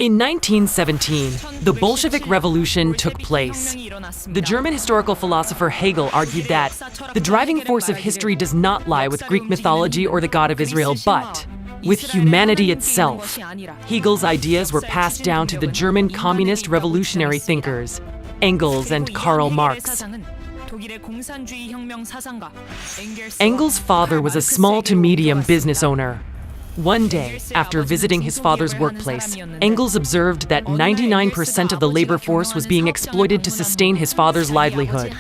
In 1917, the Bolshevik Revolution took place. The German historical philosopher Hegel argued that the driving force of history does not lie with Greek mythology or the God of Israel, but with humanity itself. Hegel's ideas were passed down to the German communist revolutionary thinkers, Engels and Karl Marx. Engels' father was a small to medium business owner. One day, after visiting his father's workplace, Engels observed that 99% of the labor force was being exploited to sustain his father's livelihood.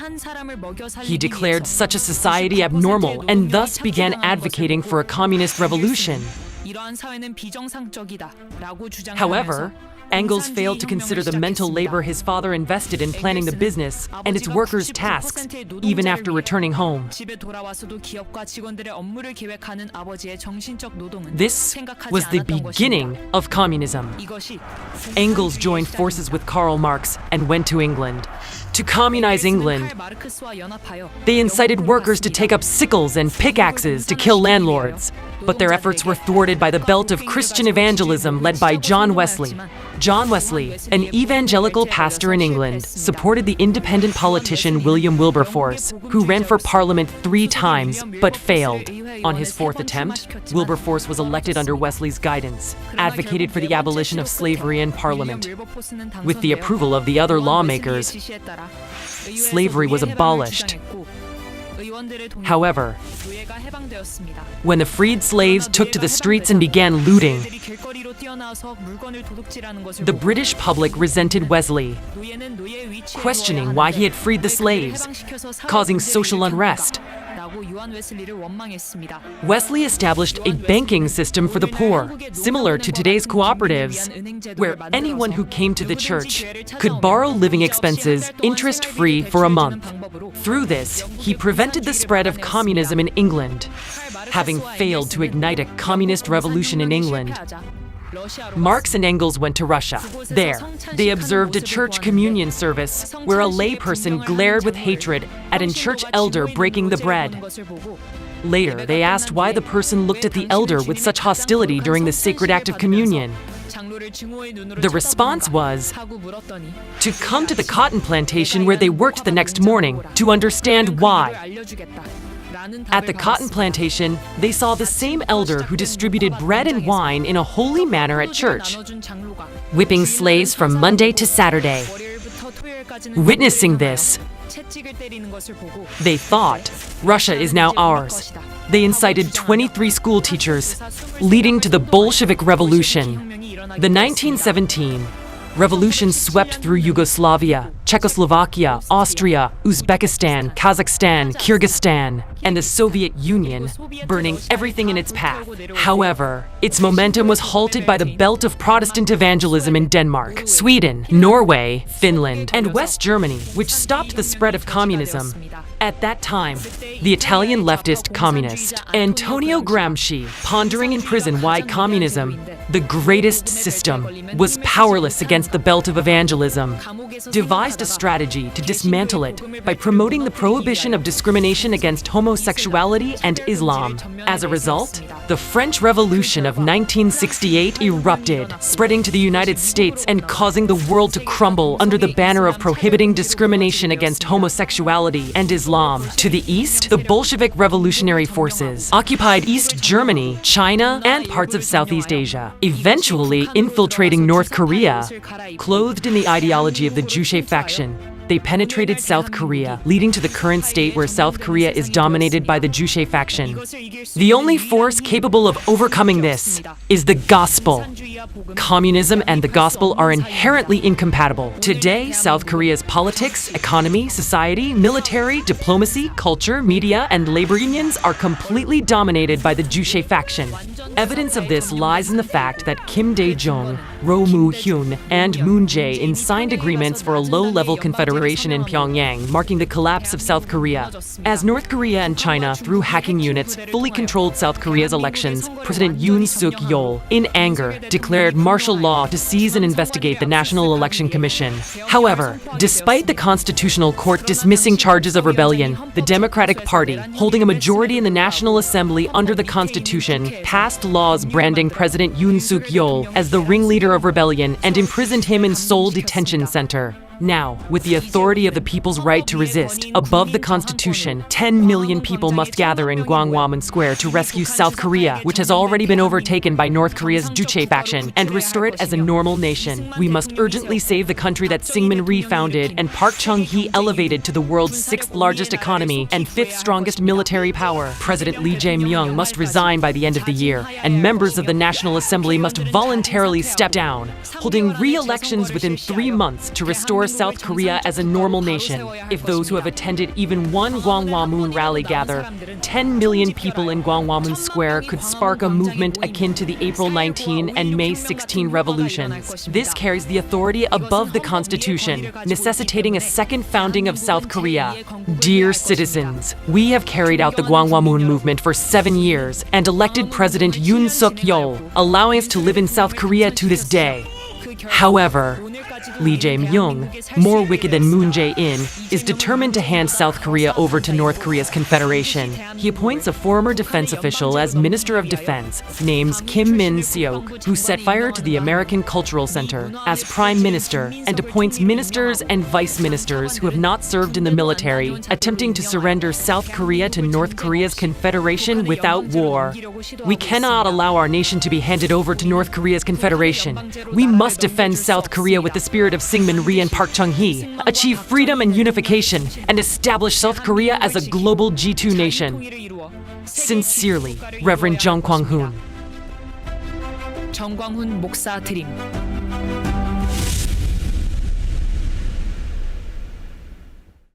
He declared such a society abnormal and thus began advocating for a communist revolution. However, Engels failed to consider the mental labor his father invested in planning the business and its workers' tasks, even after returning home. This was the beginning of communism. Engels joined forces with Karl Marx and went to England. To communize England, they incited workers to take up sickles and pickaxes to kill landlords. But their efforts were thwarted by the belt of Christian evangelism led by John Wesley. John Wesley, an evangelical pastor in England, supported the independent politician William Wilberforce, who ran for Parliament 3 times but failed. On his 4th attempt, Wilberforce was elected under Wesley's guidance, advocated for the abolition of slavery in Parliament. With the approval of the other lawmakers, slavery was abolished. However, when the freed slaves took to the streets and began looting, the British public resented Wesley, questioning why he had freed the slaves, causing social unrest. Wesley established a banking system for the poor, similar to today's cooperatives, where anyone who came to the church could borrow living expenses interest-free for a month. Through this, he prevented the spread of communism in England. Having failed to ignite a communist revolution in England, Marx and Engels went to Russia. There, they observed a church communion service where a layperson glared with hatred at a church elder breaking the bread. Later, they asked why the person looked at the elder with such hostility during the sacred act of communion. The response was to come to the cotton plantation where they worked the next morning to understand why. At the cotton plantation, they saw the same elder who distributed bread and wine in a holy manner at church, whipping slaves from Monday to Saturday. Witnessing this, they thought, Russia is now ours. They incited 23 school teachers, leading to the Bolshevik Revolution. The 1917 revolution swept through Yugoslavia, Czechoslovakia, Austria, Uzbekistan, Kazakhstan, Kyrgyzstan, and the Soviet Union, burning everything in its path. However, its momentum was halted by the belt of Protestant evangelism in Denmark, Sweden, Norway, Finland, and West Germany, which stopped the spread of communism. At that time, the Italian leftist communist Antonio Gramsci, pondering in prison why communism, the greatest system, was powerless against the belt of evangelism, devised a strategy to dismantle it by promoting the prohibition of discrimination against homosexuality and Islam. As a result, the French Revolution of 1968 erupted, spreading to the United States and causing the world to crumble under the banner of prohibiting discrimination against homosexuality and Islam. To the east, the Bolshevik revolutionary forces occupied East Germany, China, and parts of Southeast Asia, eventually infiltrating North Korea. Clothed in the ideology of the Juche faction, they penetrated South Korea, leading to the current state where South Korea is dominated by the Juche faction. The only force capable of overcoming this is the gospel. Communism and the gospel are inherently incompatible. Today, South Korea's politics, economy, society, military, diplomacy, culture, media, and labor unions are completely dominated by the Juche faction. Evidence of this lies in the fact that Kim Dae-jung, Roh Moo-hyun, and Moon Jae-in signed agreements for a low-level confederation in Pyongyang, marking the collapse of South Korea. As North Korea and China, through hacking units, fully controlled South Korea's elections, President Yoon Suk-yeol, in anger, declared declared martial law to seize and investigate the National Election Commission. However, despite the Constitutional Court dismissing charges of rebellion, the Democratic Party, holding a majority in the National Assembly under the Constitution, passed laws branding President Yoon Suk-yeol as the ringleader of rebellion and imprisoned him in Seoul Detention Center. Now, with the authority of the people's right to resist above the Constitution, 10 million people must gather in Gwanghwamun Square to rescue South Korea, which has already been overtaken by North Korea's Juche faction, and restore it as a normal nation. We must urgently save the country that Syngman Rhee founded and Park Chung-hee elevated to the world's 6th largest economy and 5th strongest military power. President Lee Jae-myung must resign by the end of the year, and members of the National Assembly must voluntarily step down, holding re-elections within 3 months to restore South Korea as a normal nation. If those who have attended even one Gwanghwamun rally gather, 10 million people in Gwanghwamun Square could spark a movement akin to the April 19 and May 16 revolutions. This carries the authority above the Constitution, necessitating a second founding of South Korea. Dear citizens, we have carried out the Gwanghwamun movement for 7 years and elected President Yoon Suk-yeol, allowing us to live in South Korea to this day. However, Lee Jae-myung, more wicked than Moon Jae-in, is determined to hand South Korea over to North Korea's confederation. He appoints a former defense official as Minister of Defense, names Kim Min-seok, who set fire to the American Cultural Center, as Prime Minister, and appoints ministers and vice ministers who have not served in the military, attempting to surrender South Korea to North Korea's confederation without war. We cannot allow our nation to be handed over to North Korea's confederation. We must defend South Korea with the spirit of Syngman Rhee and Park Chung-hee, achieve freedom and unification, and establish South Korea as a global G2 nation. Sincerely, Reverend Jung Kwang-hoon. 정광훈 목사 드림.